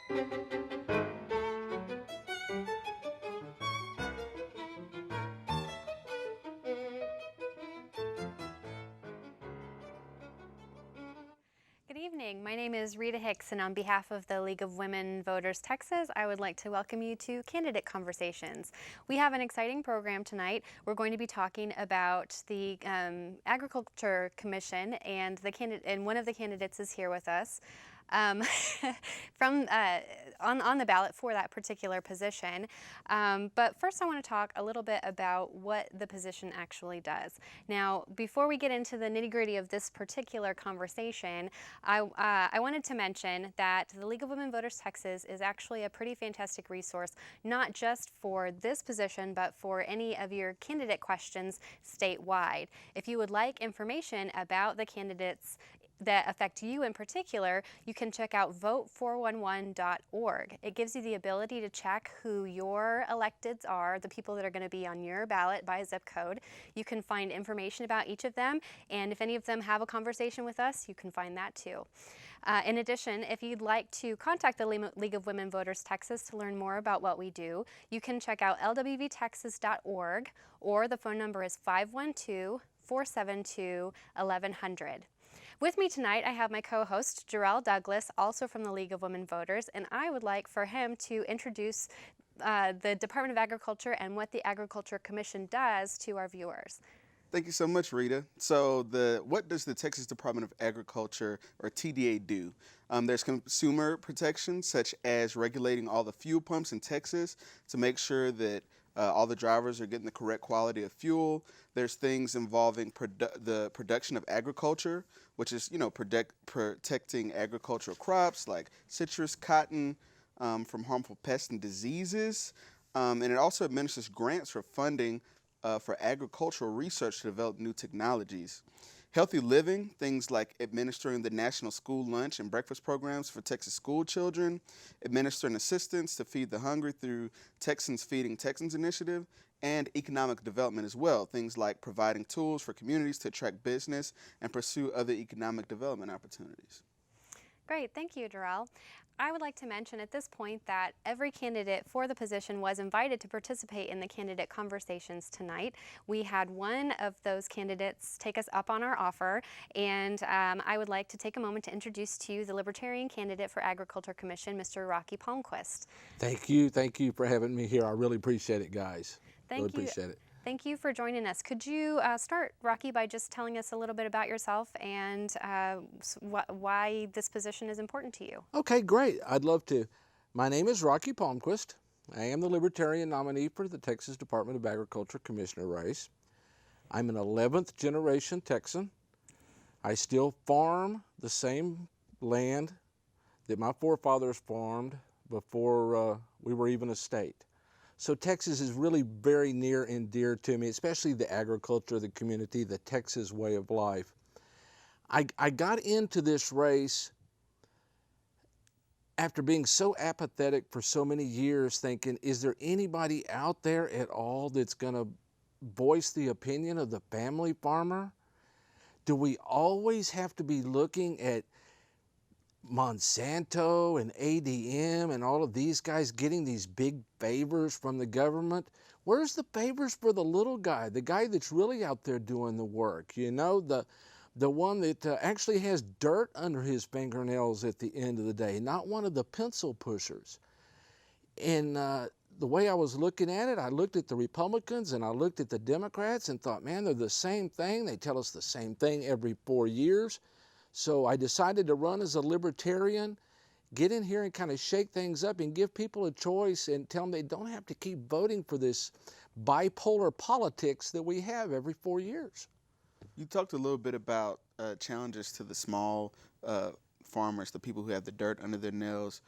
Good evening. My name is Rita Hicks, and on behalf of the League of Women Voters Texas, I would like to welcome you to Candidate Conversations. We have an exciting program tonight. We're going to be talking about the Agriculture Commission, and one of the candidates is here with us. On the ballot for that particular position. But first I want to talk a little bit about what the position actually does. Now, before we get into the nitty-gritty of this particular conversation, I wanted to mention that the League of Women Voters Texas is actually a pretty fantastic resource, not just for this position, but for any of your candidate questions statewide. If you would like information about the candidates that affect you in particular, you can check out vote411.org. It gives you the ability to check who your electeds are, the people that are going to be on your ballot by zip code. You can find information about each of them, and if any of them have a conversation with us, you can find that too. In addition, if you'd like to contact the League of Women Voters Texas to learn more about what we do, you can check out lwvtexas.org, or the phone number is 512-472-1100. With me tonight, I have my co-host, Jarrell Douglas, also from the League of Women Voters, and I would like for him to introduce the Department of Agriculture and what the Agriculture Commission does to our viewers. Thank you so much, Rita. So what does the Texas Department of Agriculture, or TDA, do? There's consumer protection, such as regulating all the fuel pumps in Texas to make sure that all the drivers are getting the correct quality of fuel. There's things involving the production of agriculture, which is, protecting agricultural crops like citrus, cotton, from harmful pests and diseases. And it also administers grants for funding for agricultural research to develop new technologies. Healthy living, things like administering the National School Lunch and Breakfast programs for Texas school children, administering assistance to feed the hungry through Texans Feeding Texans initiative, and economic development as well, things like providing tools for communities to attract business and pursue other economic development opportunities. Great, thank you, Jarrell. I would like to mention at this point that every candidate for the position was invited to participate in the candidate conversations tonight. We had one of those candidates take us up on our offer, and I would like to take a moment to introduce to you the Libertarian candidate for Agriculture Commission, Mr. Rocky Palmquist. Thank you for having me here. I really appreciate it, guys. Thank you. Appreciate it. Thank you for joining us. Could you start, Rocky, by just telling us a little bit about yourself and why this position is important to you? Okay, great. I'd love to. My name is Rocky Palmquist. I am the Libertarian nominee for the Texas Department of Agriculture Commissioner race. I'm an 11th generation Texan. I still farm the same land that my forefathers farmed before we were even a state. So Texas is really very near and dear to me, especially the agriculture, the community, the Texas way of life. I got into this race after being so apathetic for so many years, thinking, is there anybody out there at all that's going to voice the opinion of the family farmer? Do we always have to be looking at Monsanto and ADM and all of these guys getting these big favors from the government? Where's the favors for the little guy, the guy that's really out there doing the work? You know, the one that actually has dirt under his fingernails at the end of the day, not one of the pencil pushers. And the way I was looking at it, I looked at the Republicans and I looked at the Democrats and thought, man, they're the same thing. They tell us the same thing every 4 years. So I decided to run as a Libertarian, get in here and kind of shake things up and give people a choice and tell them they don't have to keep voting for this bipolar politics that we have every 4 years. You talked a little bit about challenges to the small farmers, the people who have the dirt under their nails.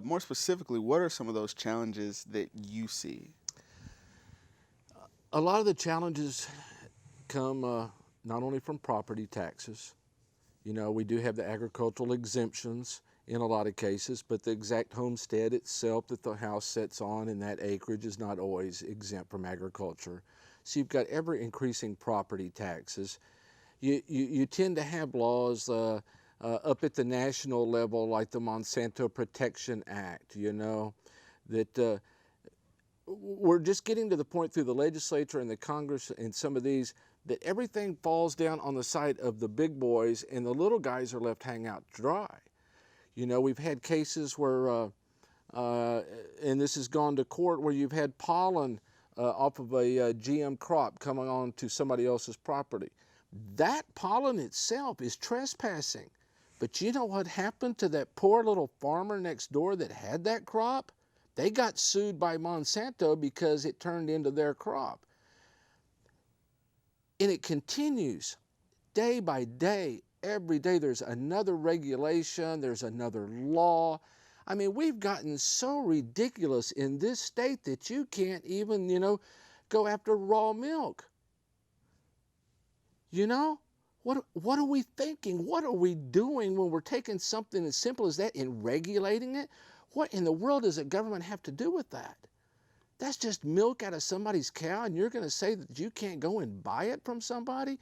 More specifically, what are some of those challenges that you see? A lot of the challenges come not only from property taxes. You know, we do have the agricultural exemptions in a lot of cases, but the exact homestead itself that the house sits on and that acreage is not always exempt from agriculture. So you've got ever increasing property taxes. You tend to have laws up at the national level, like the Monsanto Protection Act, you know, that we're just getting to the point through the legislature and the Congress and some of these that everything falls down on the side of the big boys and the little guys are left hanging out to dry. You know, we've had cases where, and this has gone to court, where you've had pollen off of a GM crop coming on to somebody else's property. That pollen itself is trespassing. But you know what happened to that poor little farmer next door that had that crop? They got sued by Monsanto because it turned into their crop. And it continues day by day. Every day there's another regulation, there's another law. I mean, we've gotten so ridiculous in this state that you can't even, you know, go after raw milk. You know, what are we thinking? What are we doing when we're taking something as simple as that and regulating it? What in the world does the government have to do with that? That's just milk out of somebody's cow, and you're going to say that you can't go and buy it from somebody?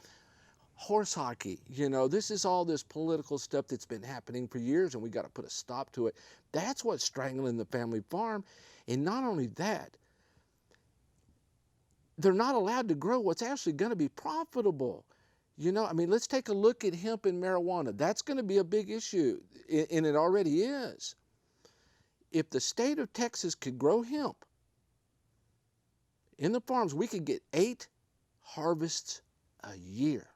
Horse hockey, you know, this is all this political stuff that's been happening for years, and we got to put a stop to it. That's what's strangling the family farm. And not only that, they're not allowed to grow what's actually going to be profitable. You know, I mean, let's take a look at hemp and marijuana. That's going to be a big issue, and it already is. If the state of Texas could grow hemp in the farms, we could get 8 harvests a year.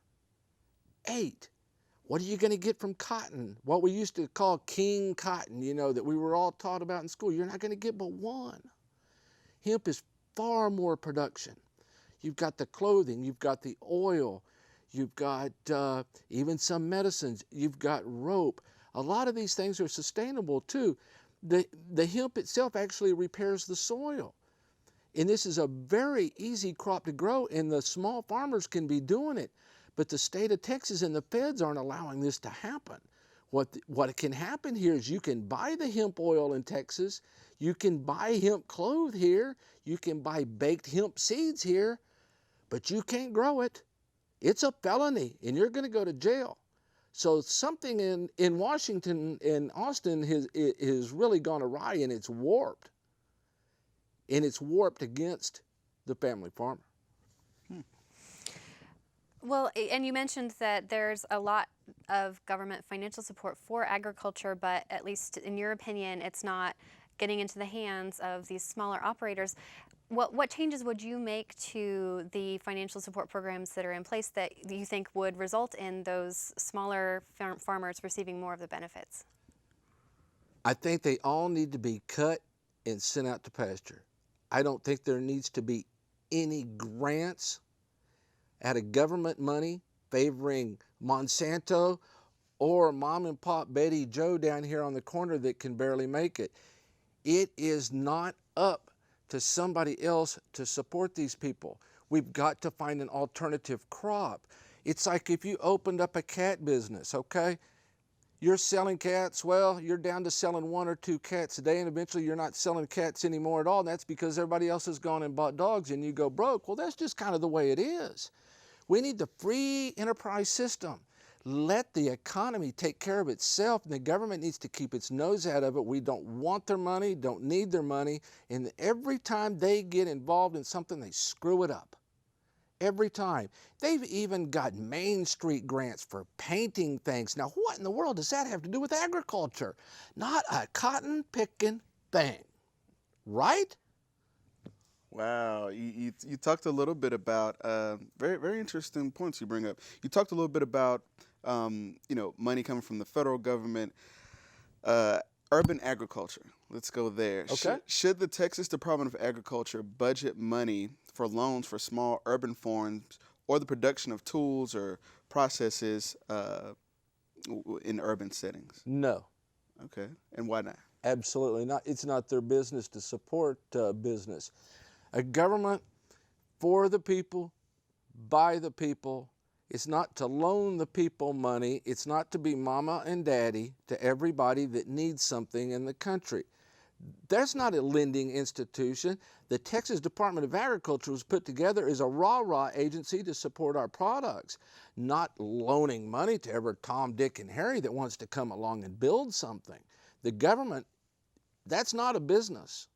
8. What are you going to get from cotton? What we used to call king cotton, you know, that we were all taught about in school. You're not going to get but 1. Hemp is far more production. You've got the clothing, you've got the oil, you've got even some medicines, you've got rope. A lot of these things are sustainable too. The hemp itself actually repairs the soil. And this is a very easy crop to grow, and the small farmers can be doing it. But the state of Texas and the feds aren't allowing this to happen. What can happen here is you can buy the hemp oil in Texas, you can buy hemp cloth here, you can buy baked hemp seeds here, but you can't grow it. It's a felony, and you're going to go to jail. So something in Washington and Austin has really gone awry, and it's warped. And it's warped against the family farmer. Well, and you mentioned that there's a lot of government financial support for agriculture, but at least in your opinion, it's not getting into the hands of these smaller operators. What changes would you make to the financial support programs that are in place that you think would result in those smaller farmers receiving more of the benefits? I think they all need to be cut and sent out to pasture. I don't think there needs to be any grants out of government money favoring Monsanto or mom and pop Betty Joe down here on the corner that can barely make it. It is not up to somebody else to support these people. We've got to find an alternative crop. It's like if you opened up a cat business, okay? You're selling cats, well, you're down to selling 1 or 2 cats a day, and eventually you're not selling cats anymore at all, and that's because everybody else has gone and bought dogs and you go broke. Well, that's just kind of the way it is. We need the free enterprise system. Let the economy take care of itself, and the government needs to keep its nose out of it. We don't want their money, don't need their money, and every time they get involved in something, they screw it up. Every time. They've even got Main Street grants for painting things. Now, what in the world does that have to do with agriculture? Not a cotton-picking thing, right? Wow, you talked a little bit about very very interesting points you bring up. You talked a little bit about money coming from the federal government, urban agriculture. Let's go there. Okay. Should the Texas Department of Agriculture budget money for loans for small urban farms or the production of tools or processes in urban settings? No. Okay, and why not? Absolutely not. It's not their business to support business. A government for the people, by the people. It's not to loan the people money. It's not to be mama and daddy to everybody that needs something in the country. There's not a lending institution. The Texas Department of Agriculture was put together as a rah-rah agency to support our products, not loaning money to every Tom, Dick, and Harry that wants to come along and build something. The government, that's not a business.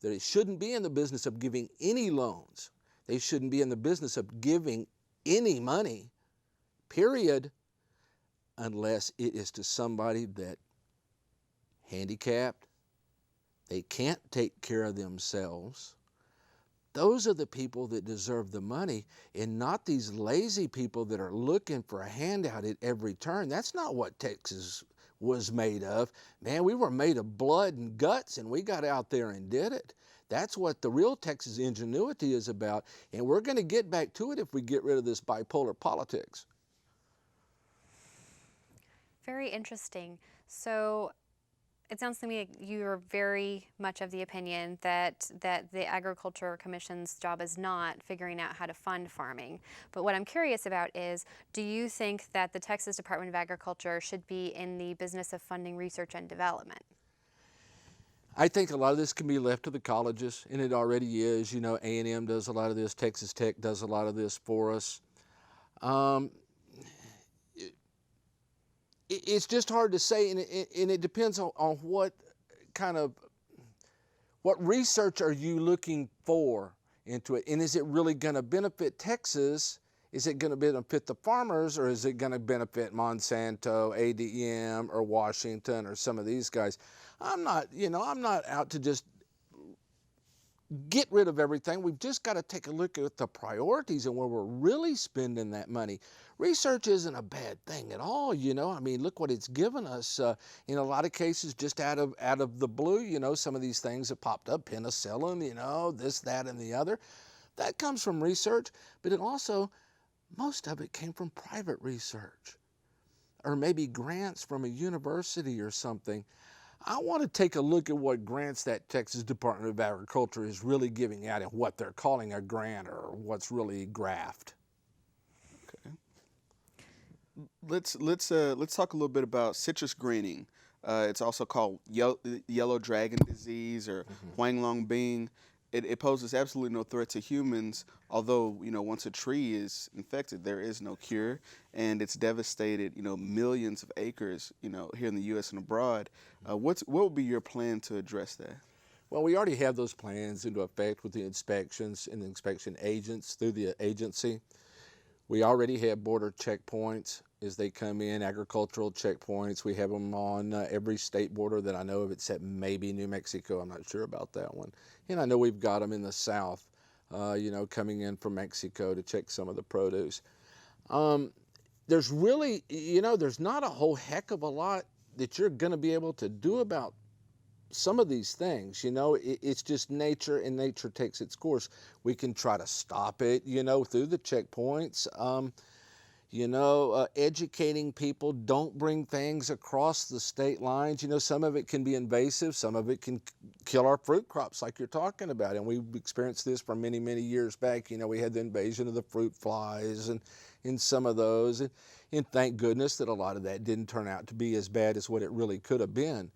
They shouldn't be in the business of giving any loans. They shouldn't be in the business of giving any money, period, unless it is to somebody that handicapped, they can't take care of themselves. Those are the people that deserve the money, and not these lazy people that are looking for a handout at every turn. That's not what Texas was made of. Man, we were made of blood and guts, and we got out there and did it. That's what the real Texas ingenuity is about, and we're going to get back to it if we get rid of this bipolar politics. Very interesting. So it sounds to me like you're very much of the opinion that the Agriculture Commission's job is not figuring out how to fund farming. But what I'm curious about is, do you think that the Texas Department of Agriculture should be in the business of funding research and development? I think a lot of this can be left to the colleges, and it already is. You know, A&M does a lot of this, Texas Tech does a lot of this for us. It's just hard to say, and it depends on what kind of, what research are you looking for into it, and is it really going to benefit Texas? Is it going to benefit the farmers, or is it going to benefit Monsanto, ADM, or Washington, or some of these guys? I'm not out to just get rid of everything. We've just got to take a look at the priorities and where we're really spending that money. Research isn't a bad thing at all, you know. I mean, look what it's given us. In a lot of cases, just out of the blue, you know, some of these things have popped up, penicillin, you know, this, that, and the other. That comes from research, but it also, most of it came from private research, or maybe grants from a university or something. I want to take a look at what grants that Texas Department of Agriculture is really giving out and what they're calling a grant or what's really graft. Okay. Let's talk a little bit about citrus greening. It's also called yellow dragon disease or Huang Long Bing. It poses absolutely no threat to humans, although, you know, once a tree is infected, there is no cure, and it's devastated, you know, millions of acres, you know, here in the U.S. and abroad. What would be your plan to address that? Well, we already have those plans into effect with the inspections and the inspection agents through the agency. We already have border checkpoints as they come in, agricultural checkpoints. We have them on every state border that I know of, except maybe New Mexico. I'm not sure about that one. And I know we've got them in the south, you know, coming in from Mexico to check some of the produce. There's really, you know, there's not a whole heck of a lot that you're going to be able to do about some of these things. You know, it's just nature, and nature takes its course. We can try to stop it, you know, through the checkpoints. You know, educating people, don't bring things across the state lines. You know, some of it can be invasive, some of it can kill our fruit crops like you're talking about. And we've experienced this for many, many years back. You know, we had the invasion of the fruit flies and in some of those. And thank goodness that a lot of that didn't turn out to be as bad as what it really could have been.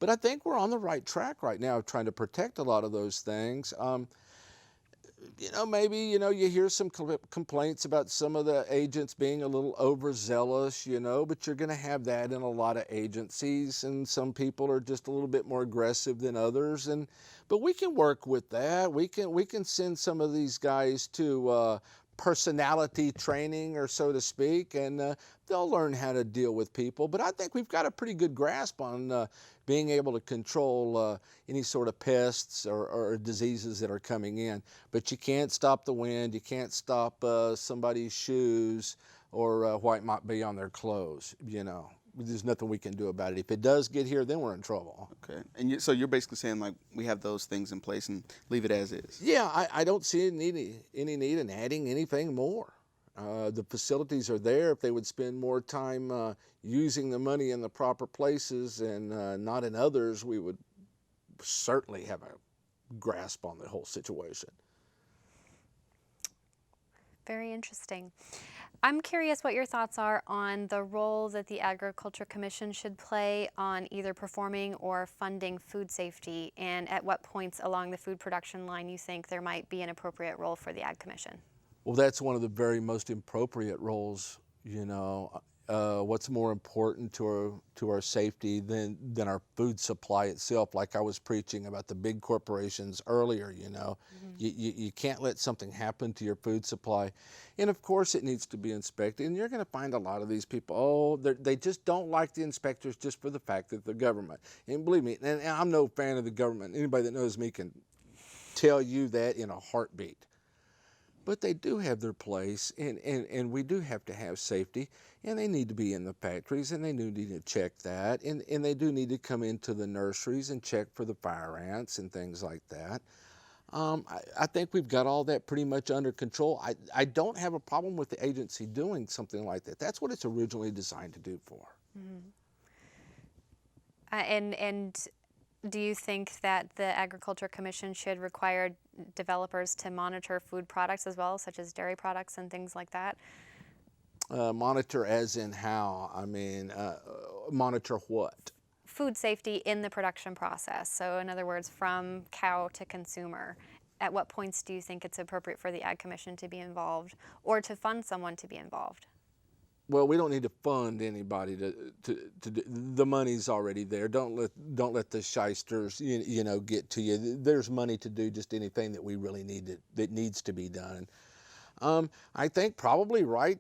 But I think we're on the right track right now of trying to protect a lot of those things. You know, maybe, you know, you hear some complaints about some of the agents being a little overzealous, you know, but you're going to have that in a lot of agencies, and some people are just a little bit more aggressive than others. But we can work with that. We can send some of these guys to personality training, or so to speak, and they'll learn how to deal with people. But I think we've got a pretty good grasp on being able to control any sort of pests or diseases that are coming in. But you can't stop the wind, you can't stop somebody's shoes or what might be on their clothes, you know. There's nothing we can do about it. If it does get here, then we're in trouble. Okay. And so you're basically saying, like, we have those things in place and leave it as is? Yeah, I don't see any need in adding anything more. The facilities are there. If they would spend more time using the money in the proper places and not in others, we would certainly have a grasp on the whole situation. Very interesting. I'm curious what your thoughts are on the role that the Agriculture Commission should play on either performing or funding food safety, and at what points along the food production line you think there might be an appropriate role for the Ag Commission. Well, that's one of the very most appropriate roles. What's more important to our safety than our food supply itself? Like I was preaching about the big corporations earlier. You can't let something happen to your food supply, and of course it needs to be inspected. And you're going to find a lot of these people. Oh, they just don't like the inspectors just for the fact that the government. And believe me, and I'm no fan of the government. Anybody that knows me can tell you that in a heartbeat. But they do have their place, and we do have to have safety, and they need to be in the factories, and they do need to check that, and they do need to come into the nurseries and check for the fire ants and things like that. I think we've got all that pretty much under control. I don't have a problem with the agency doing something like that. That's what it's originally designed to do for. And do you think that the Agriculture Commission should require developers to monitor food products as well, such as dairy products and things like that? Monitor as in how? I mean, monitor what? Food safety in the production process. So in other words, from cow to consumer. At what points do you think it's appropriate for the Ag Commission to be involved or to fund someone to be involved? Well, we don't need to fund anybody to do, the money's already there. Don't let the shysters get to you. There's money to do just anything that we really need that needs to be done. I think probably right.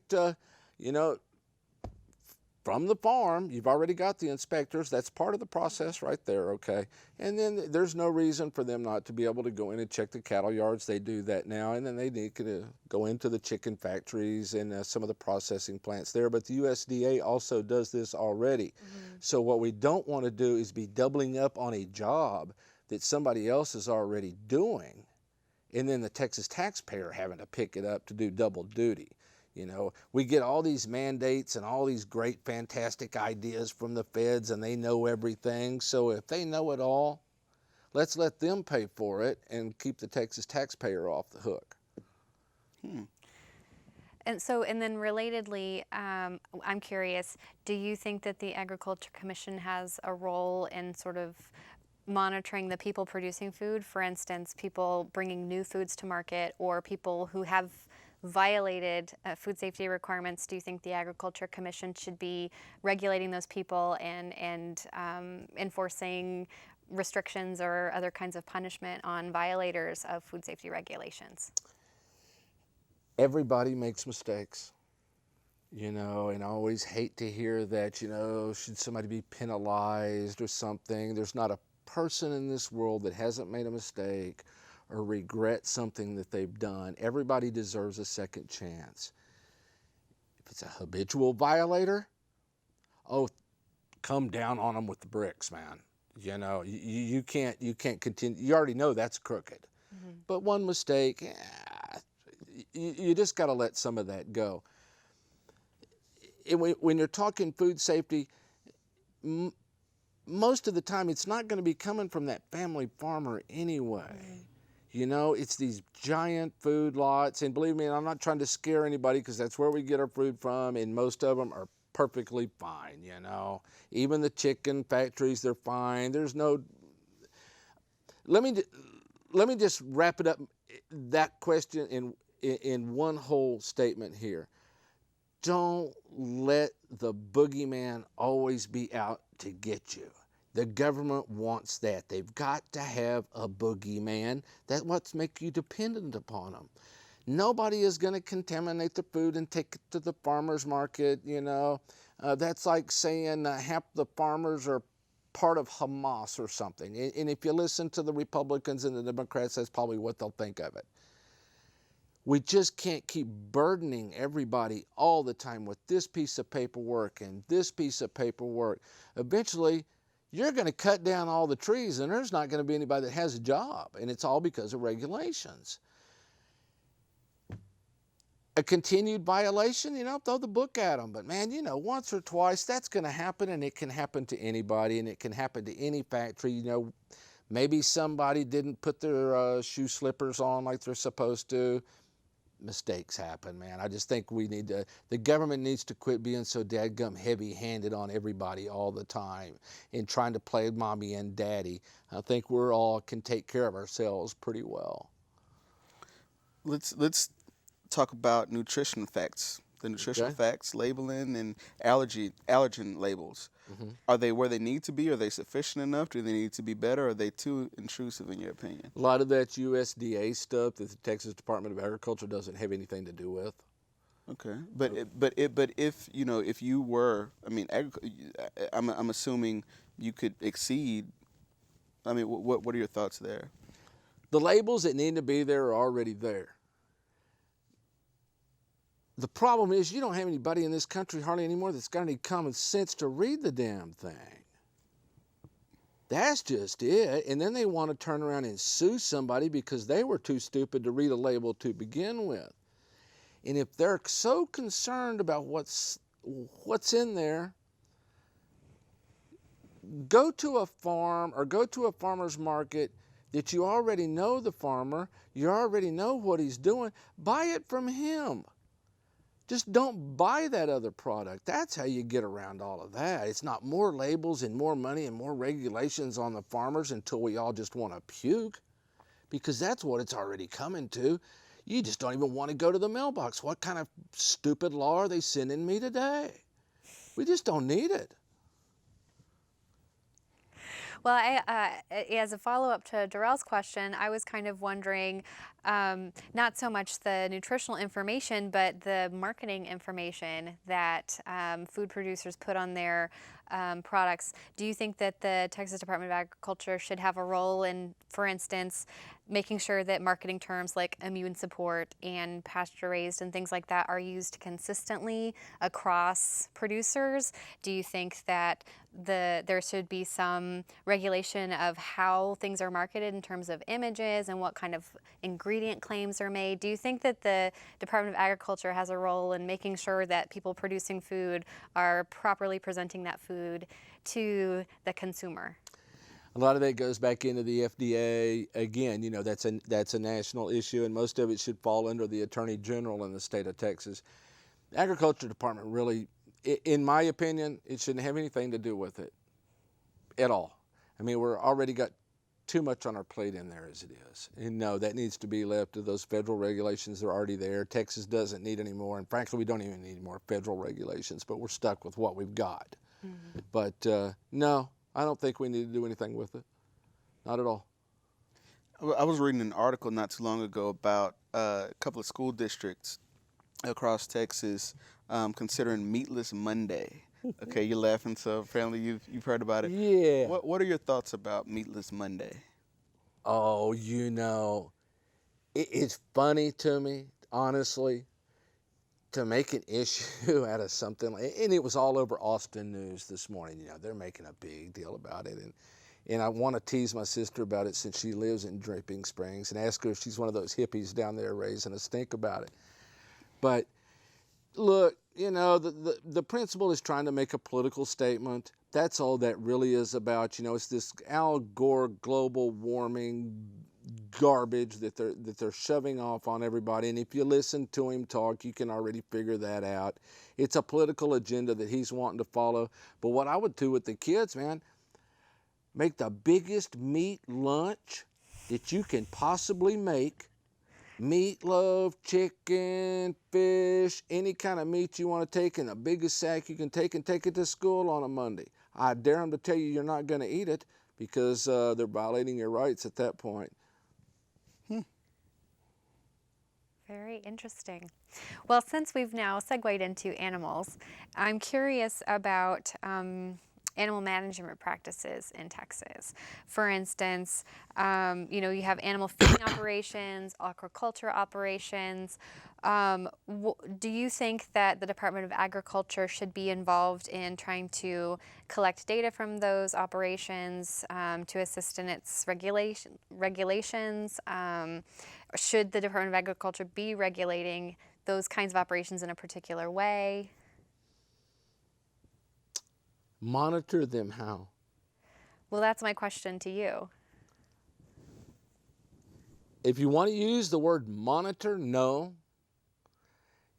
From the farm, you've already got the inspectors. That's part of the process right there, okay? And then there's no reason for them not to be able to go in and check the cattle yards. They do that now, and then they need to go into the chicken factories and some of the processing plants there. But the USDA also does this already. So what we don't want to do is be doubling up on a job that somebody else is already doing, and then the Texas taxpayer having to pick it up to do double duty. We get all these mandates and all these great, fantastic ideas from the feds, and they know everything. So if they know it all, let's let them pay for it and keep the Texas taxpayer off the hook. And then relatedly, I'm curious, do you think that the Agriculture Commission has a role in sort of monitoring the people producing food? For instance, people bringing new foods to market or people who have violated food safety requirements. Do you think the Agriculture Commission should be regulating those people and enforcing restrictions or other kinds of punishment on violators of food safety regulations? Everybody makes mistakes, and I always hate to hear that, should somebody be penalized or something. There's not a person in this world that hasn't made a mistake or regret something that they've done. Everybody deserves a second chance. If it's a habitual violator, come down on them with the bricks, man. You can't continue. You already know that's crooked. But one mistake, you just got to let some of that go. When you're talking food safety, most of the time it's not going to be coming from that family farmer anyway. It's these giant food lots, and believe me, I'm not trying to scare anybody because that's where we get our food from, and most of them are perfectly fine, Even the chicken factories, they're fine. There's no... Let me just wrap it up, that question in one whole statement here. Don't let the boogeyman always be out to get you. The government wants that. They've got to have a boogeyman. That's what's make you dependent upon them. Nobody is going to contaminate the food and take it to the farmer's market, That's like saying half the farmers are part of Hamas or something. And if you listen to the Republicans and the Democrats, that's probably what they'll think of it. We just can't keep burdening everybody all the time with this piece of paperwork and this piece of paperwork. Eventually, you're going to cut down all the trees, and there's not going to be anybody that has a job, and it's all because of regulations. A continued violation, throw the book at them. But man, once or twice, that's going to happen, and it can happen to anybody, and it can happen to any factory. Maybe somebody didn't put their shoe slippers on like they're supposed to. mistakes happen, man. I just think the government needs to quit being so dadgum heavy-handed on everybody all the time and trying to play mommy and daddy. I think we're all can take care of ourselves pretty well. Let's talk about nutrition facts. The nutritional Okay. facts, labeling, and allergen labels. Are they where they need to be? Are they sufficient enough? Do they need to be better? Or are they too intrusive in your opinion? A lot of that's USDA stuff that the Texas Department of Agriculture doesn't have anything to do with. Okay, but if you know if you were, I mean, I'm assuming you could exceed. I mean, what are your thoughts there? The labels that need to be there are already there. The problem is you don't have anybody in this country hardly anymore that's got any common sense to read the damn thing. That's just it. And then they want to turn around and sue somebody because they were too stupid to read a label to begin with. And if they're so concerned about what's in there, go to a farm or go to a farmer's market that you already know the farmer, you already know what he's doing, buy it from him. Just don't buy that other product. That's how you get around all of that. It's not more labels and more money and more regulations on the farmers until we all just want to puke, because that's what it's already coming to. You just don't even want to go to the mailbox. What kind of stupid law are they sending me today? We just don't need it. Well, as a follow-up to Darrell's question, I was kind of wondering, not so much the nutritional information, but the marketing information that food producers put on their products. Do you think that the Texas Department of Agriculture should have a role in, for instance, making sure that marketing terms like immune support and pasture-raised and things like that are used consistently across producers? Do you think that there should be some regulation of how things are marketed in terms of images and what kind of ingredient claims are made? Do you think that the Department of Agriculture has a role in making sure that people producing food are properly presenting that food to the consumer? A lot of that goes back into the FDA. Again, you know, that's a national issue, and most of it should fall under the Attorney General in the state of Texas. The Agriculture Department really, in my opinion, it shouldn't have anything to do with it at all. I mean, we're already got too much on our plate in there as it is. And no, that needs to be left to those federal regulations that are already there. Texas doesn't need any more, and frankly, we don't even need more federal regulations, but we're stuck with what we've got. Mm-hmm. But no, I don't think we need to do anything with it. Not at all. I was reading an article not too long ago about a couple of school districts across Texas considering Meatless Monday. Okay, you're laughing, so apparently you've heard about it. Yeah. What are your thoughts about Meatless Monday? Oh, you know, it's funny to me, honestly, to make an issue out of something, and it was all over Austin News this morning. You know, they're making a big deal about it, and I want to tease my sister about it since she lives in Dripping Springs and ask her if she's one of those hippies down there raising a stink about it. But look, you know, the principal is trying to make a political statement. That's all that really is about. You know, it's this Al Gore global warming garbage that they're shoving off on everybody. And if you listen to him talk, you can already figure that out. It's a political agenda that he's wanting to follow. But what I would do with the kids, man, make the biggest meat lunch that you can possibly make. Meatloaf, chicken, fish, any kind of meat you want to take in the biggest sack you can take, and take it to school on a Monday. I dare them to tell you you're not going to eat it because they're violating your rights at that point. Very interesting. Well, since we've now segued into animals, I'm curious about animal management practices in Texas. For instance, you know, you have animal feeding operations, aquaculture operations. Do you think that the Department of Agriculture should be involved in trying to collect data from those operations to assist in its regulations? Should the Department of Agriculture be regulating those kinds of operations in a particular way? Monitor them how? Well, that's my question to you. If you want to use the word monitor, no.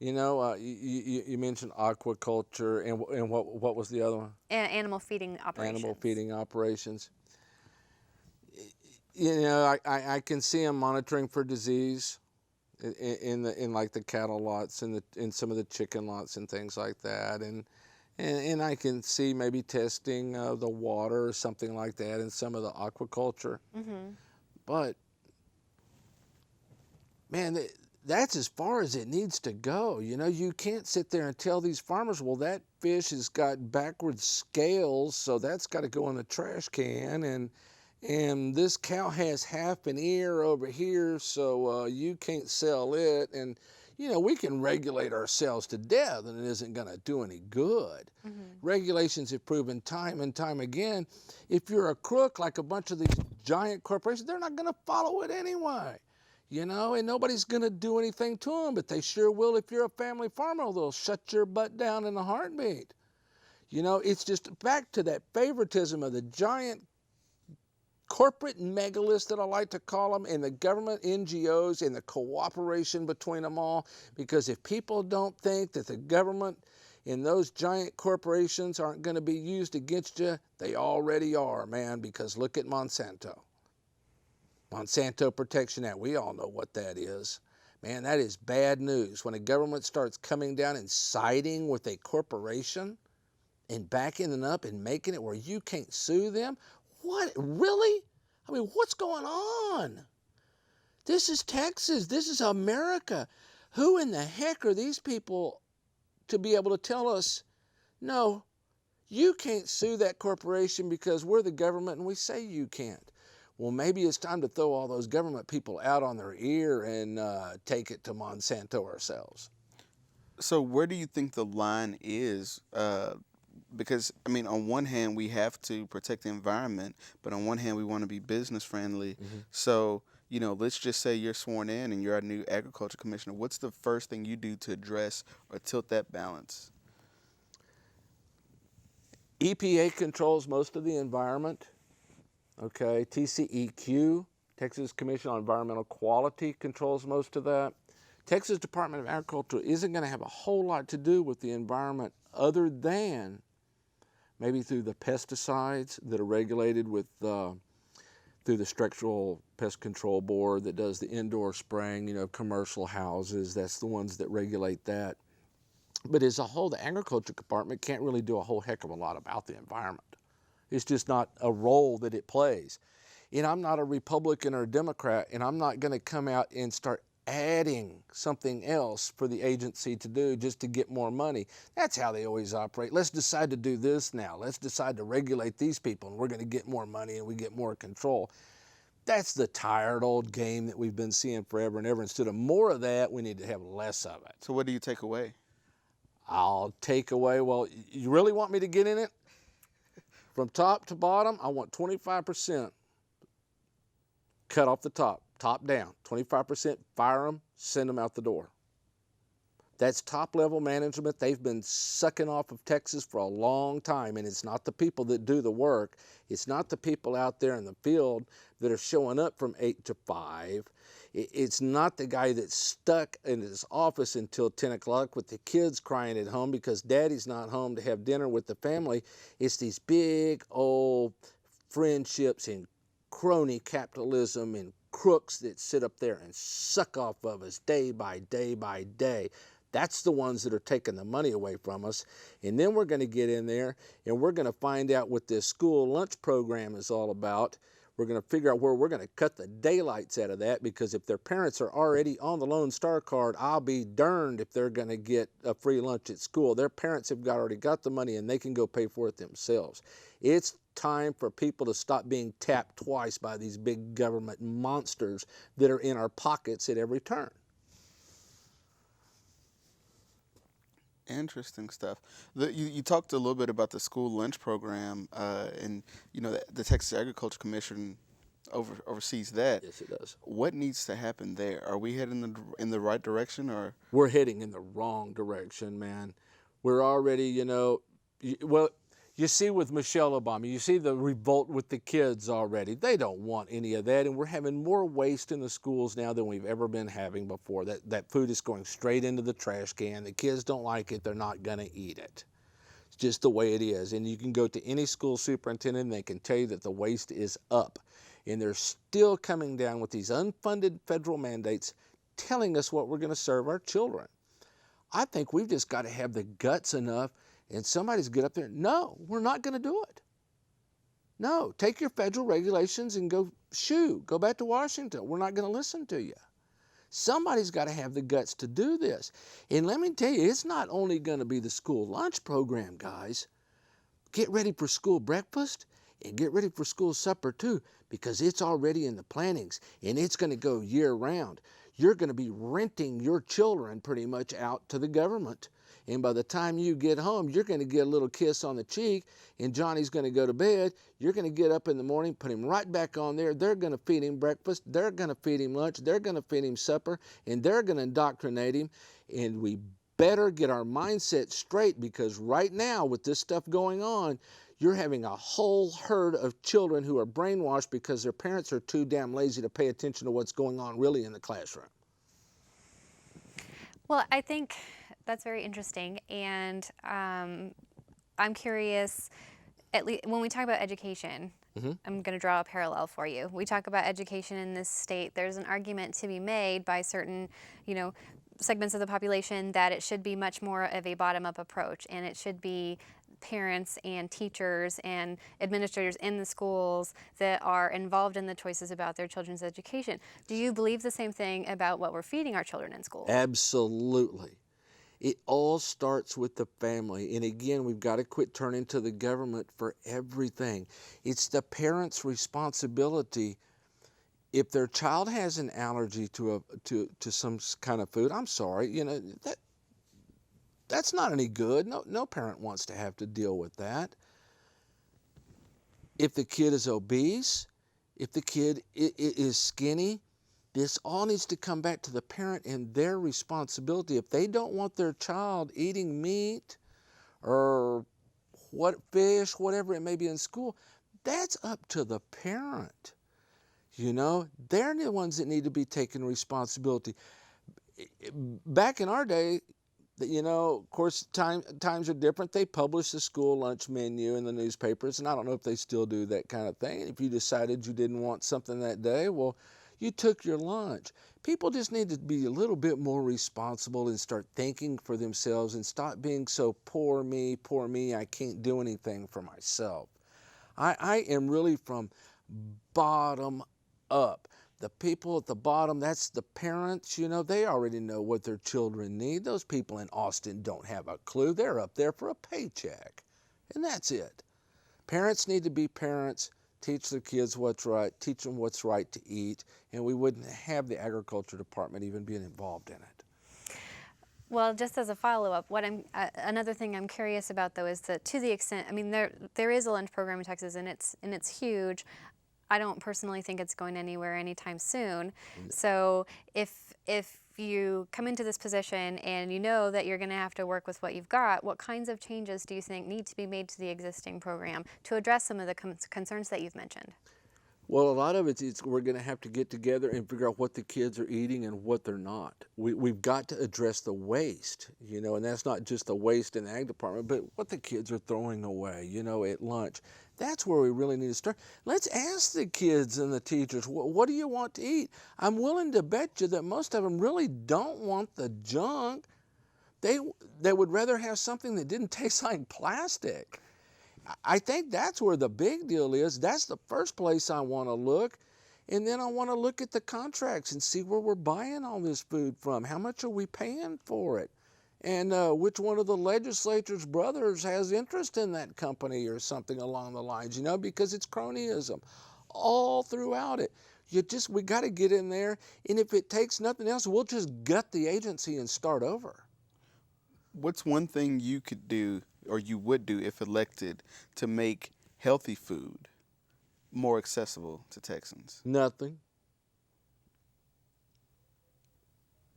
You know, you mentioned aquaculture, and what was the other one? Animal feeding operations. Animal feeding operations. You know, I can see them monitoring for disease in like the cattle lots and in some of the chicken lots and things like that, and I can see maybe testing the water or something like that in some of the aquaculture. Mm-hmm. But man, that's as far as it needs to go. You know, you can't sit there and tell these farmers, well, that fish has got backwards scales, so that's got to go in the trash can, and this cow has half an ear over here, so you can't sell it. And you know, we can regulate ourselves to death, and it isn't going to do any good. Mm-hmm. Regulations have proven time and time again, if you're a crook like a bunch of these giant corporations, they're not going to follow it anyway. You know, and nobody's going to do anything to them, but they sure will if you're a family farmer. They'll shut your butt down in a heartbeat. You know, it's just back to that favoritism of the giant corporate megalists that I like to call them, and the government NGOs, and the cooperation between them all. Because if people don't think that the government and those giant corporations aren't going to be used against you, they already are, man. Because look at Monsanto. Monsanto Protection Act, we all know what that is. Man, that is bad news. When a government starts coming down and siding with a corporation and backing it up and making it where you can't sue them, what, really? I mean, what's going on? This is Texas. This is America. Who in the heck are these people to be able to tell us, no, you can't sue that corporation because we're the government and we say you can't? Well, maybe it's time to throw all those government people out on their ear and take it to Monsanto ourselves. So where do you think the line is? Because, I mean, on one hand, we have to protect the environment, but on one hand, we want to be business friendly. Mm-hmm. So, you know, let's just say you're sworn in and you're our new agriculture commissioner. What's the first thing you do to address or tilt that balance? EPA controls most of the environment. Okay, TCEQ, Texas Commission on Environmental Quality, controls most of that. Texas Department of Agriculture isn't going to have a whole lot to do with the environment other than maybe through the pesticides that are regulated with through the Structural Pest Control Board that does the indoor spraying, you know, commercial houses. That's the ones that regulate that. But as a whole, the Agriculture Department can't really do a whole heck of a lot about the environment. It's just not a role that it plays. And I'm not a Republican or a Democrat, and I'm not going to come out and start adding something else for the agency to do just to get more money. That's how they always operate. Let's decide to do this now. Let's decide to regulate these people, and we're going to get more money and we get more control. That's the tired old game that we've been seeing forever and ever. Instead of more of that, we need to have less of it. So what do you take away? I'll take away, well, you really want me to get in it? From top to bottom, I want 25% cut off the top down. 25%, fire them, send them out the door. That's top level management. They've been sucking off of Texas for a long time, and it's not the people that do the work. It's not the people out there in the field that are showing up from 8 to 5. It's not the guy that's stuck in his office until 10 o'clock with the kids crying at home because daddy's not home to have dinner with the family. It's these big old friendships and crony capitalism and crooks that sit up there and suck off of us day by day by day. That's the ones that are taking the money away from us. And then we're going to get in there and we're going to find out what this school lunch program is all about. We're going to figure out where we're going to cut the daylights out of that, because if their parents are already on the Lone Star card, I'll be darned if they're going to get a free lunch at school. Their parents have already got the money and they can go pay for it themselves. It's time for people to stop being tapped twice by these big government monsters that are in our pockets at every turn. Interesting stuff. You talked a little bit about the school lunch program, and you know the Texas Agriculture Commission oversees that. Yes, it does. What needs to happen there? Are we heading in the right direction, or We're heading in the wrong direction, man. We're already, well, You see with Michelle Obama, you see the revolt with the kids already. They don't want any of that, and we're having more waste in the schools now than we've ever been having before. That food is going straight into the trash can. The kids don't like it. They're not going to eat it. It's just the way it is. And you can go to any school superintendent and they can tell you that the waste is up. And they're still coming down with these unfunded federal mandates telling us what we're going to serve our children. I think we've just got to have the guts enough, and somebody's get up there, no, we're not going to do it. No, take your federal regulations and go back to Washington. We're not going to listen to you. Somebody's got to have the guts to do this. And let me tell you, it's not only going to be the school lunch program, guys. Get ready for school breakfast and get ready for school supper too, because it's already in the plannings and it's going to go year round. You're going to be renting your children pretty much out to the government. And by the time you get home, you're going to get a little kiss on the cheek, and Johnny's going to go to bed. You're going to get up in the morning, put him right back on there. They're going to feed him breakfast. They're going to feed him lunch. They're going to feed him supper, and they're going to indoctrinate him. And we better get our mindset straight, because right now, with this stuff going on, you're having a whole herd of children who are brainwashed because their parents are too damn lazy to pay attention to what's going on really in the classroom. Well, I think that's very interesting, and I'm curious, at least when we talk about education, I'm going to draw a parallel for you. We talk about education in this state. There's an argument to be made by certain, segments of the population that it should be much more of a bottom-up approach, and it should be parents and teachers and administrators in the schools that are involved in the choices about their children's education. Do you believe the same thing about what we're feeding our children in school? Absolutely. It all starts with the family. And again, we've got to quit turning to the government for everything. It's the parents' responsibility. If their child has an allergy to some kind of food, I'm sorry, that's not any good. No parent wants to have to deal with that. If the kid is obese, if the kid is skinny, this all needs to come back to the parent and their responsibility. If they don't want their child eating meat or fish, whatever it may be in school, that's up to the parent. They're the ones that need to be taking responsibility. Back in our day, of course, times are different. They published the school lunch menu in the newspapers, and I don't know if they still do that kind of thing. If you decided you didn't want something that day, well, you took your lunch. People just need to be a little bit more responsible and start thinking for themselves and stop being so poor me, I can't do anything for myself. I am really from bottom up. The people at the bottom, that's the parents, they already know what their children need. Those people in Austin don't have a clue. They're up there for a paycheck, and that's it. Parents need to be parents, teach their kids what's right, teach them what's right to eat, and we wouldn't have the agriculture department even being involved in it. Well, just as a follow-up, another thing I'm curious about, though, is that to the extent, there is a lunch program in Texas, and it's huge. I don't personally think it's going anywhere anytime soon. So if you come into this position and you know that you're going to have to work with what you've got, what kinds of changes do you think need to be made to the existing program to address some of the concerns that you've mentioned? Well, a lot of we're going to have to get together and figure out what the kids are eating and what they're not. We've got to address the waste, and that's not just the waste in the ag department, but what the kids are throwing away, at lunch. That's where we really need to start. Let's ask the kids and the teachers, what do you want to eat? I'm willing to bet you that most of them really don't want the junk. They would rather have something that didn't taste like plastic. I think that's where the big deal is. That's the first place I want to look. And then I want to look at the contracts and see where we're buying all this food from. How much are we paying for it? And which one of the legislature's brothers has interest in that company or something along the lines, because it's cronyism all throughout it. We got to get in there. And if it takes nothing else, we'll just gut the agency and start over. What's one thing you could do or you would do if elected to make healthy food more accessible to Texans? Nothing.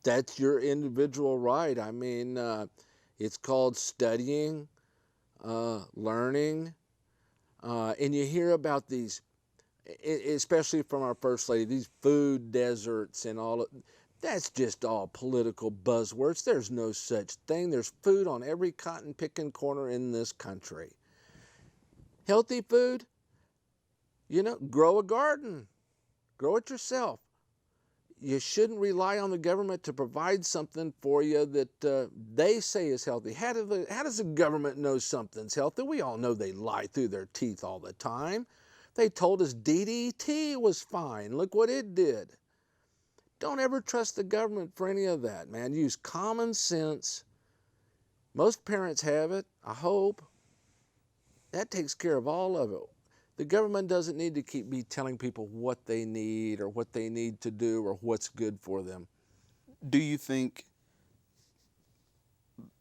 That's your individual right. It's called studying. learning, and you hear about these, especially from our First Lady, these food deserts and all of that's just all political buzzwords. There's no such thing. There's food on every cotton picking corner in this country. Healthy food, grow a garden, grow it yourself. You shouldn't rely on the government to provide something for you that they say is healthy. How does the government know something's healthy? We all know they lie through their teeth all the time. They told us DDT was fine. Look what it did. Don't ever trust the government for any of that, man. Use common sense. Most parents have it, I hope. That takes care of all of it. The government doesn't need to keep telling people what they need or what they need to do or what's good for them. Do you think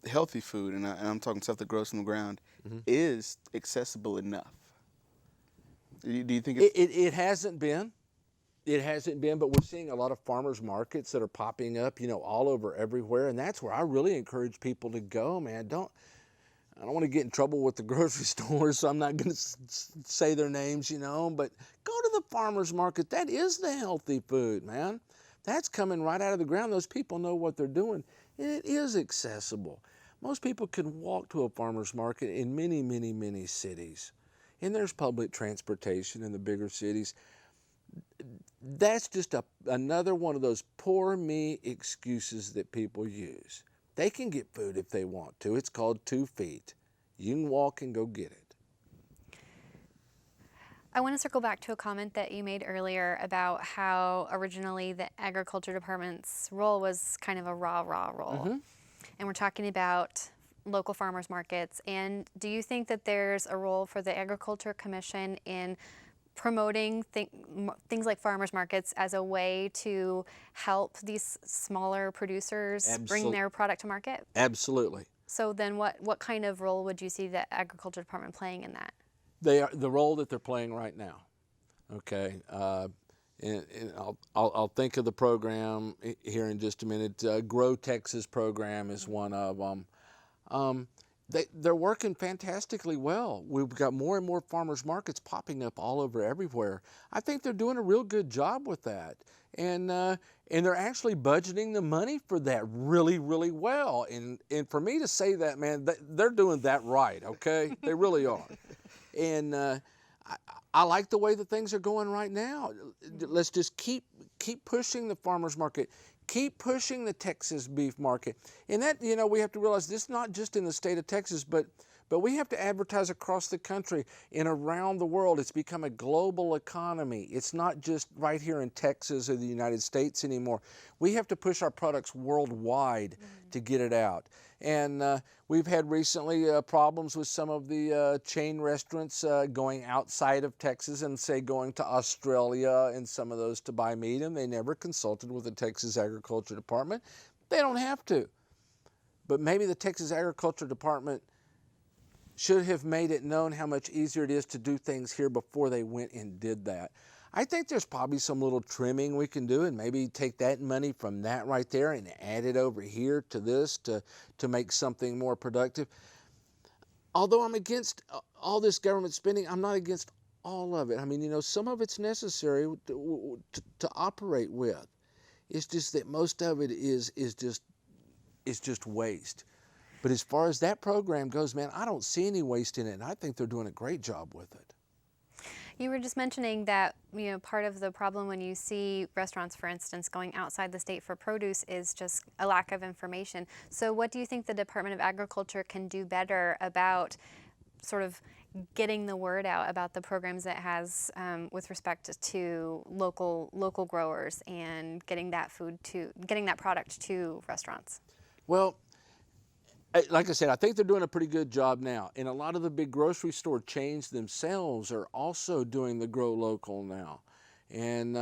healthy food, and I'm talking stuff that grows from the ground, is accessible enough? Do you think it hasn't been? It hasn't been, but we're seeing a lot of farmers markets that are popping up, all over everywhere, and that's where I really encourage people to go, man. I don't want to get in trouble with the grocery stores, so I'm not going to say their names, but go to the farmer's market. That is the healthy food, man. That's coming right out of the ground. Those people know what they're doing, and it is accessible. Most people can walk to a farmer's market in many, many, many cities, and there's public transportation in the bigger cities. That's just another one of those poor me excuses that people use. They can get food if they want to. It's called 2 feet. You can walk and go get it. I want to circle back to a comment that you made earlier about how originally the Agriculture Department's role was kind of a rah role. And we're talking about local farmers markets. And do you think that there's a role for the Agriculture Commission in promoting things like farmers markets as a way to help these smaller producers bring their product to market? Absolutely. So then what kind of role would you see the Agriculture Department playing in that? They are the role that they're playing right now. Okay. And I'll think of the program here in just a minute. Grow Texas program is one of them. They're working fantastically well. We've got more and more farmers markets popping up all over everywhere. I think they're doing a real good job with that. And they're actually budgeting the money for that really, really well. And for me to say that, man, they're doing that right, okay? They really are. And I like the way that things are going right now. Let's just keep pushing the farmers market. Keep pushing the Texas beef market. And that, we have to realize this is not just in the state of Texas, but we have to advertise across the country and around the world. It's become a global economy. It's not just right here in Texas or the United States anymore. We have to push our products worldwide to get it out. And we've had recently problems with some of the chain restaurants going outside of Texas and say going to Australia and some of those to buy meat, and they never consulted with the Texas Agriculture Department. They don't have to. But maybe the Texas Agriculture Department should have made it known how much easier it is to do things here before they went and did that. I think there's probably some little trimming we can do and maybe take that money from that right there and add it over here to this to make something more productive. Although I'm against all this government spending, I'm not against all of it. I mean, some of it's necessary to operate with. It's just that most of it is just waste. But as far as that program goes, man, I don't see any waste in it, and I think they're doing a great job with it. You were just mentioning that, part of the problem when you see restaurants, for instance, going outside the state for produce is just a lack of information. So what do you think the Department of Agriculture can do better about sort of getting the word out about the programs it has with respect to local growers and getting that product to restaurants? Well, like I said, I think they're doing a pretty good job now. And a lot of the big grocery store chains themselves are also doing the Grow Local now. And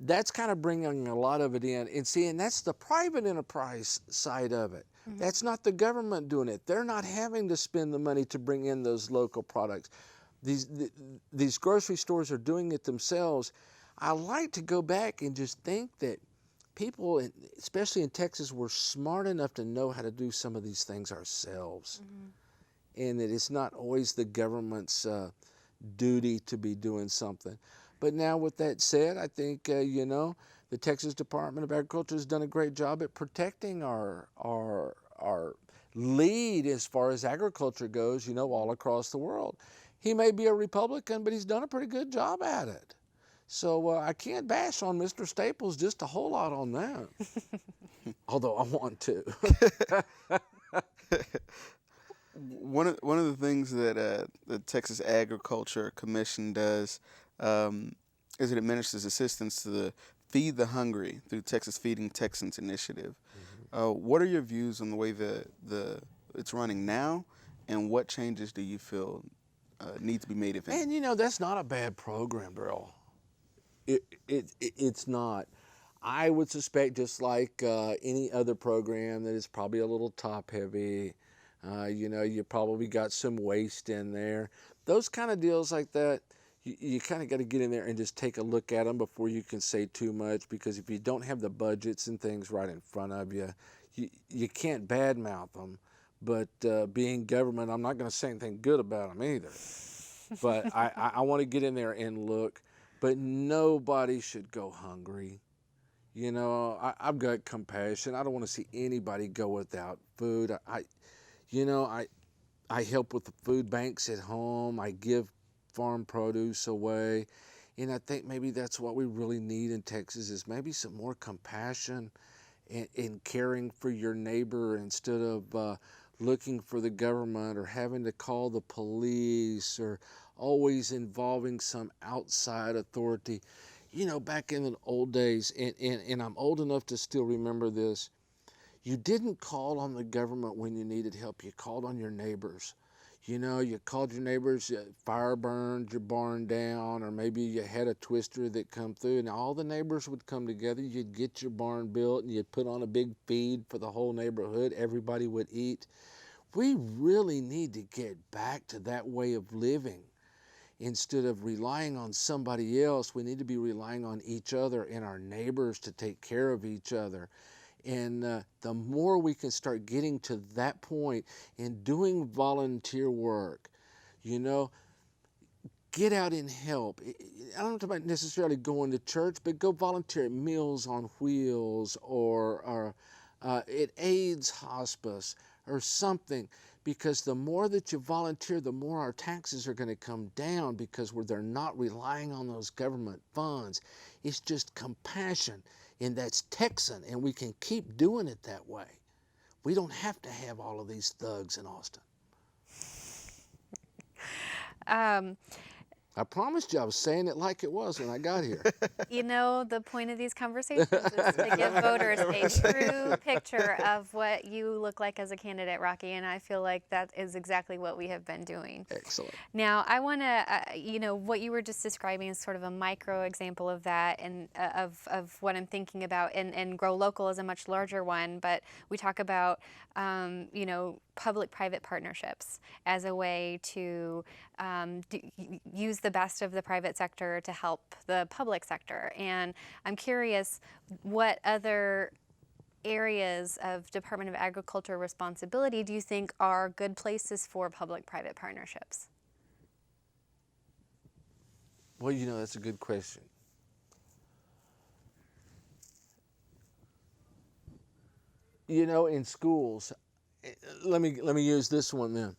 that's kind of bringing a lot of it in. And that's the private enterprise side of it. That's not the government doing it. They're not having to spend the money to bring in those local products. These grocery stores are doing it themselves. I like to go back and just think that people, especially in Texas, were smart enough to know how to do some of these things ourselves. and that it's not always the government's duty to be doing something. But now with that said, I think, the Texas Department of Agriculture has done a great job at protecting our lead as far as agriculture goes, all across the world. He may be a Republican, but he's done a pretty good job at it. So I can't bash on Mr. Staples just a whole lot on that, although I want to. One of the things that the Texas Agriculture Commission does is it administers assistance to the Feed the Hungry through Texas Feeding Texans initiative. What are your views on the way it's running now, and what changes do you feel need to be made, if any? And that's not a bad program, Darrell. It's not. I would suspect, just like any other program, that it's probably a little top heavy. You probably got some waste in there. Those kind of deals like that, you kind of got to get in there and just take a look at them before you can say too much, because if you don't have the budgets and things right in front of you, you can't badmouth them. But being government, I'm not going to say anything good about them either. But I want to get in there and look. But nobody should go hungry. I've got compassion. I don't want to see anybody go without food. I help with the food banks at home. I give farm produce away. And I think maybe that's what we really need in Texas, is maybe some more compassion in caring for your neighbor, instead of looking for the government or having to call the police or always involving some outside authority. Back in the old days, and I'm old enough to still remember this, you didn't call on the government when you needed help. You called on your neighbors. You called your neighbors, fire burned your barn down, or maybe you had a twister that come through, and all the neighbors would come together. You'd get your barn built, and you'd put on a big feed for the whole neighborhood. Everybody would eat. We really need to get back to that way of living. Instead of relying on somebody else, we need to be relying on each other and our neighbors to take care of each other. And the more we can start getting to that point and doing volunteer work, get out and help. I don't talk about necessarily going to church, but go volunteer at Meals on Wheels or at AIDS Hospice or something. Because the more that you volunteer, the more our taxes are going to come down, because they're not relying on those government funds. It's just compassion, and that's Texan, and we can keep doing it that way. We don't have to have all of these thugs in Austin. I promised you I was saying it like it was when I got here. The point of these conversations is to give voters a true picture of what you look like as a candidate, Rocky, and I feel like that is exactly what we have been doing. Excellent. Now, I want to, what you were just describing is sort of a micro example of that, and of what I'm thinking about, and Grow Local is a much larger one, but we talk about, public-private partnerships as a way to use the best of the private sector to help the public sector. And I'm curious, what other areas of Department of Agriculture responsibility do you think are good places for public-private partnerships? Well, that's a good question. In schools, let me use this one then.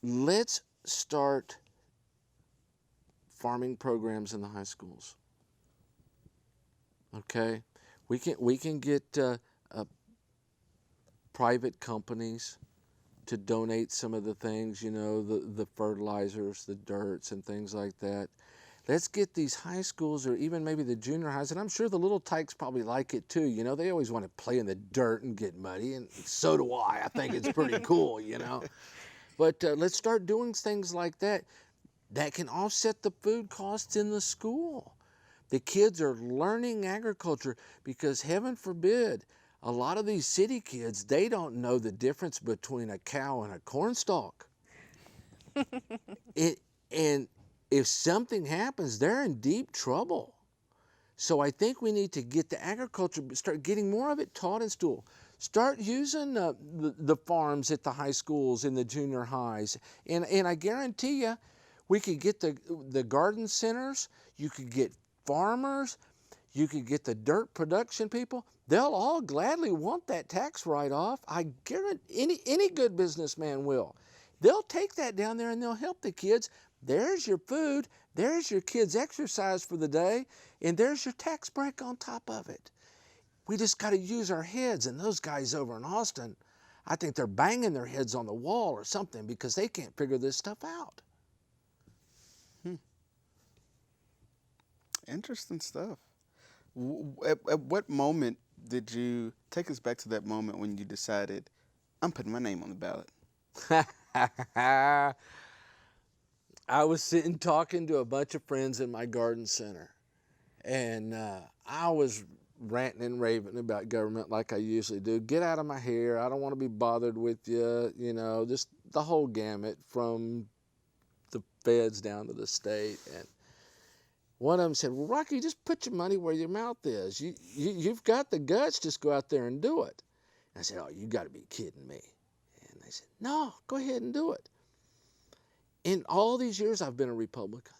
Let's start farming programs in the high schools. Okay, we can get private companies to donate some of the things, the fertilizers, the dirts, and things like that. Let's get these high schools, or even maybe the junior highs, and I'm sure the little tykes probably like it too. They always want to play in the dirt and get muddy, and so do I. I think it's pretty cool, But let's start doing things like that. That can offset the food costs in the school. The kids are learning agriculture, because heaven forbid, a lot of these city kids, they don't know the difference between a cow and a cornstalk. And if something happens, they're in deep trouble. So I think we need to get the agriculture, start getting more of it taught in Start using the farms at the high schools and the junior highs. And I guarantee you, we could get the garden centers, you could get farmers, you could get the dirt production people. They'll all gladly want that tax write-off. I guarantee any good businessman will. They'll take that down there and they'll help the kids. There's your food, there's your kids' exercise for the day, and there's your tax break on top of it. We just got to use our heads, and those guys over in Austin, I think they're banging their heads on the wall or something because they can't figure this stuff out. Interesting stuff. At what moment did you take us back to that moment when you decided, I'm putting my name on the ballot? I was sitting talking to a bunch of friends in my garden center, and I was ranting and raving about government like I usually do. Get out of my hair. I don't want to be bothered with you. You know, just the whole gamut from the feds down to the state. And one of them said, well, Rocky, just put your money where your mouth is. You've got the guts. Just go out there and do it. And I said, oh, you got to be kidding me. And they said, no, go ahead and do it. In all these years, I've been a Republican.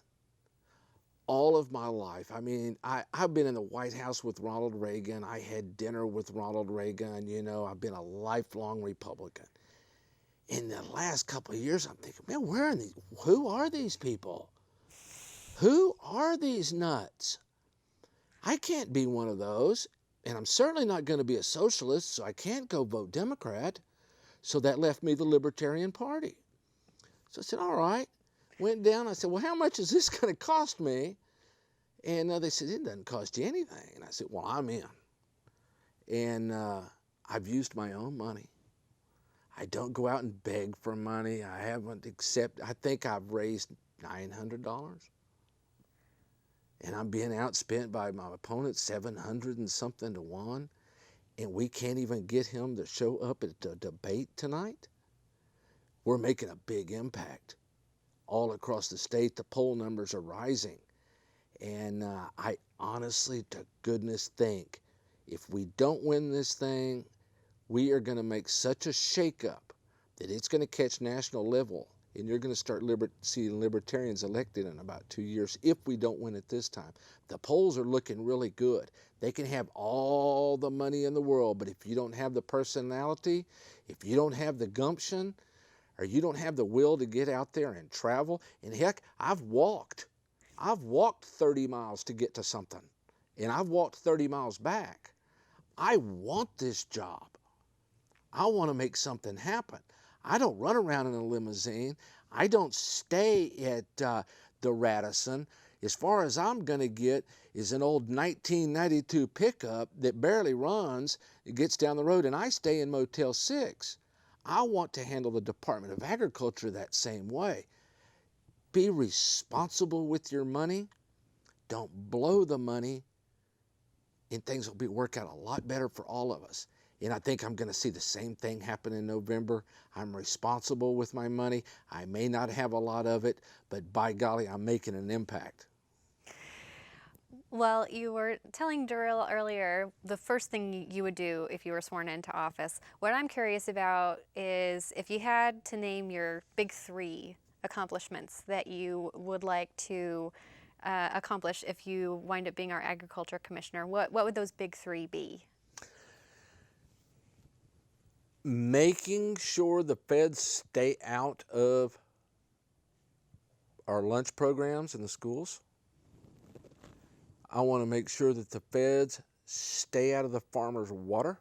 All of my life. I mean, I've been in the White House with Ronald Reagan. I had dinner with Ronald Reagan. You know, I've been a lifelong Republican. In the last couple of years, I'm thinking, man, who are these people? Who are these nuts? I can't be one of those, and I'm certainly not going to be a socialist, so I can't go vote Democrat. So that left me the Libertarian Party. So I said, all right. Went down, I said, well, how much is this going to cost me? And they said, it doesn't cost you anything. And I said, well, I'm in. And I've used my own money. I don't go out and beg for money. I think I've raised $900. And I'm being outspent by my opponent 700 and something to 1. And we can't even get him to show up at the debate tonight. We're making a big impact. All across the state, the poll numbers are rising. And I honestly, to goodness, think if we don't win this thing, we are going to make such a shakeup that it's going to catch national level, and you're going to start seeing libertarians elected in about 2 years if we don't win it this time. The polls are looking really good. They can have all the money in the world, but if you don't have the personality, if you don't have the gumption, or you don't have the will to get out there and travel, and heck, I've walked 30 miles to get to something, and I've walked 30 miles back. I want this job. I want to make something happen. I don't run around in a limousine. I don't stay at the Radisson. As far as I'm going to get is an old 1992 pickup that barely runs. It gets down the road, and I stay in Motel 6. I want to handle the Department of Agriculture that same way. Be responsible with your money. Don't blow the money, and things will work out a lot better for all of us. And I think I'm going to see the same thing happen in November. I'm responsible with my money. I may not have a lot of it, but by golly, I'm making an impact. Well, you were telling Darrell earlier the first thing you would do if you were sworn into office. What I'm curious about is if you had to name your big 3 accomplishments that you would like to accomplish if you wind up being our agriculture commissioner, what would those big 3 be? Making sure the feds stay out of our lunch programs in the schools. I want to make sure that the feds stay out of the farmers' water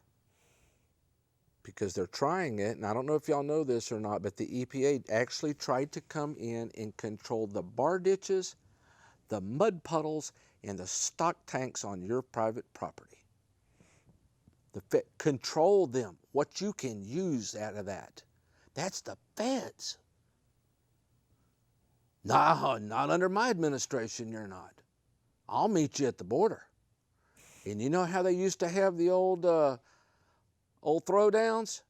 because they're trying it. And I don't know if y'all know this or not, but the EPA actually tried to come in and control the bar ditches, the mud puddles, and the stock tanks on your private property. Control them, what you can use out of that. That's the feds. No, not under my administration, you're not. I'll meet you at the border. And you know how they used to have the old throwdowns?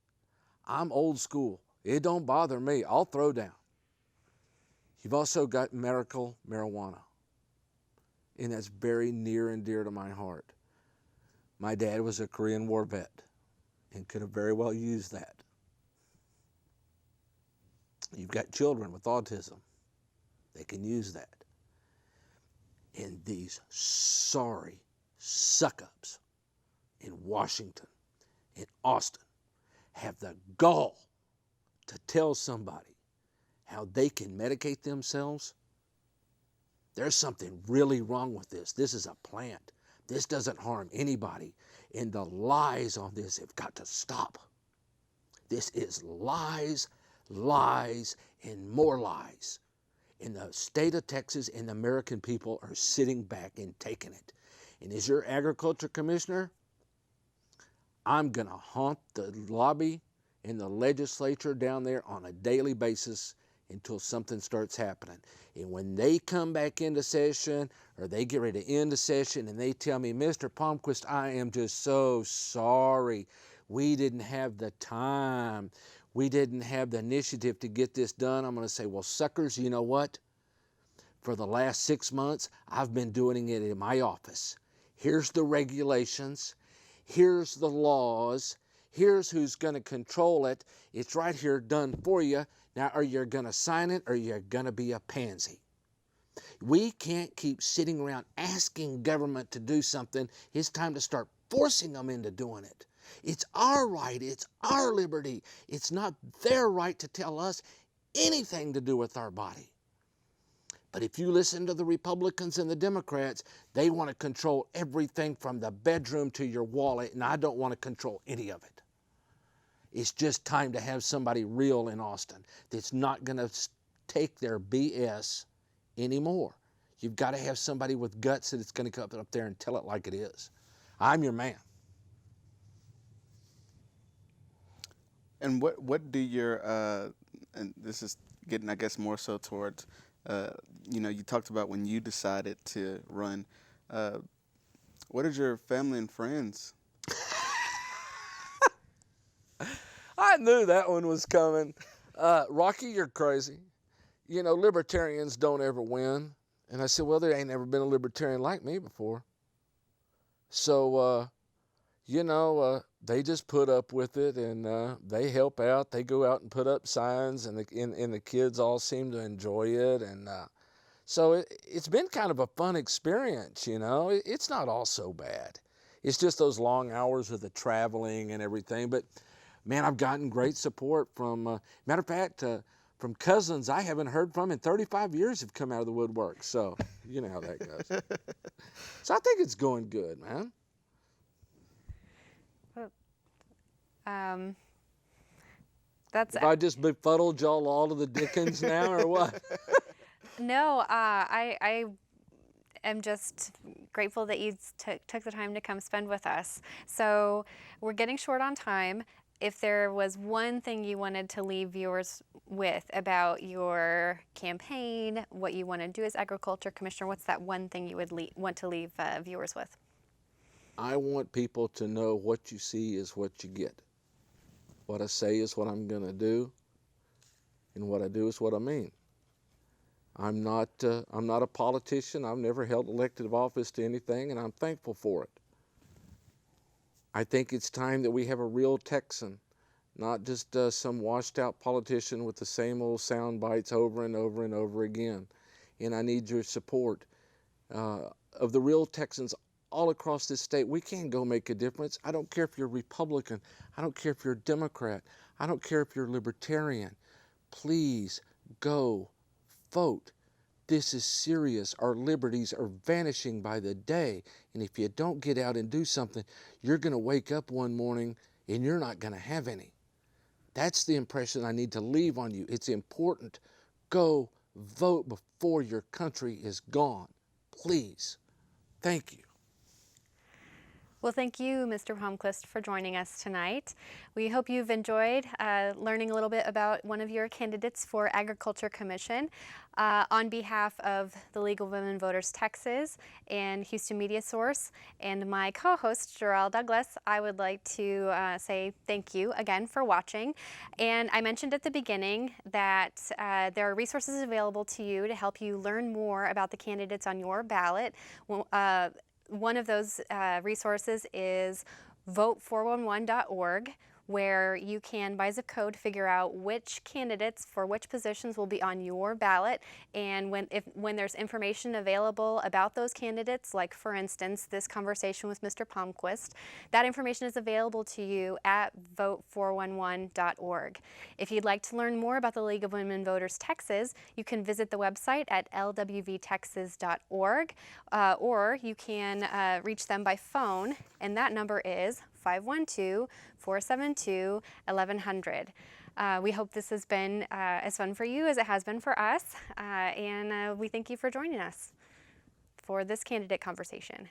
I'm old school. It don't bother me. I'll throw down. You've also got medical marijuana. And that's very near and dear to my heart. My dad was a Korean War vet. and could have very well used that. You've got children with autism. They can use that. And these sorry suck-ups in Washington, in Austin, have the gall to tell somebody how they can medicate themselves. There's something really wrong with this. This is a plant. This doesn't harm anybody. And the lies on this have got to stop. This is lies, lies, and more lies. And the state of Texas and the American people are sitting back and taking it. And as your agriculture commissioner, I'm going to haunt the lobby and the legislature down there on a daily basis until something starts happening. And when they come back into session, or they get ready to end the session, and they tell me, Mr. Palmquist, I am just so sorry. We didn't have the time. We didn't have the initiative to get this done. I'm going to say, well, suckers, you know what? For the last 6 months, I've been doing it in my office. Here's the regulations. Here's the laws. Here's who's going to control it. It's right here done for you. Now, are you going to sign it, or are you going to be a pansy? We can't keep sitting around asking government to do something. It's time to start forcing them into doing it. It's our right. It's our liberty. It's not their right to tell us anything to do with our body. But if you listen to the Republicans and the Democrats, they want to control everything from the bedroom to your wallet, and I don't want to control any of it. It's just time to have somebody real in Austin that's not going to take their BS anymore. You've got to have somebody with guts that's going to come up there and tell it like it is. I'm your man. And what do your and this is getting, I guess, more so towards you talked about when you decided to run. What did your family and friends? I knew that one was coming. Rocky, you're crazy. Libertarians don't ever win. And I said, well, there ain't never been a libertarian like me before. So, they just put up with it, and they help out. They go out and put up signs, and the kids all seem to enjoy it. And so it's been kind of a fun experience, It's not all so bad. It's just those long hours of the traveling and everything. But, man, I've gotten great support from, matter of fact, from cousins I haven't heard from in 35 years have come out of the woodwork. So, you know how that goes. So I think it's going good, man. That's Have I just befuddled y'all all to the dickens now, or what? No, I am just grateful that you took the time to come spend with us. So we're getting short on time. If there was one thing you wanted to leave viewers with about your campaign, what you want to do as agriculture commissioner, what's that one thing you would want to leave viewers with? I want people to know what you see is what you get. What I say is what I'm going to do, and what I do is what I mean. I'm not a politician. I've never held elected office to anything, and I'm thankful for it. I think it's time that we have a real Texan, not just some washed-out politician with the same old sound bites over and over and over again. And I need your support of the real Texans all across this state. We can go make a difference. I don't care if you're Republican. I don't care if you're Democrat. I don't care if you're Libertarian. Please go vote. This is serious. Our liberties are vanishing by the day. And if you don't get out and do something, you're going to wake up one morning and you're not going to have any. That's the impression I need to leave on you. It's important. Go vote before your country is gone. Please. Thank you. Well, thank you, Mr. Palmquist, for joining us tonight. We hope you've enjoyed learning a little bit about one of your candidates for Agriculture Commission. On behalf of the League of Women Voters Texas and Houston Media Source and my co-host, Jarrell Douglas, I would like to say thank you again for watching. And I mentioned at the beginning that there are resources available to you to help you learn more about the candidates on your ballot. One of those resources is vote411.org, where you can, by zip code, figure out which candidates for which positions will be on your ballot. And when there's information available about those candidates, like for instance this conversation with Mr. Palmquist, that information is available to you at vote411.org. If you'd like to learn more about the League of Women Voters Texas, you can visit the website at lwvtexas.org, or you can reach them by phone, and that number is 512-472-1100. We hope this has been as fun for you as it has been for us, and we thank you for joining us for this candidate conversation.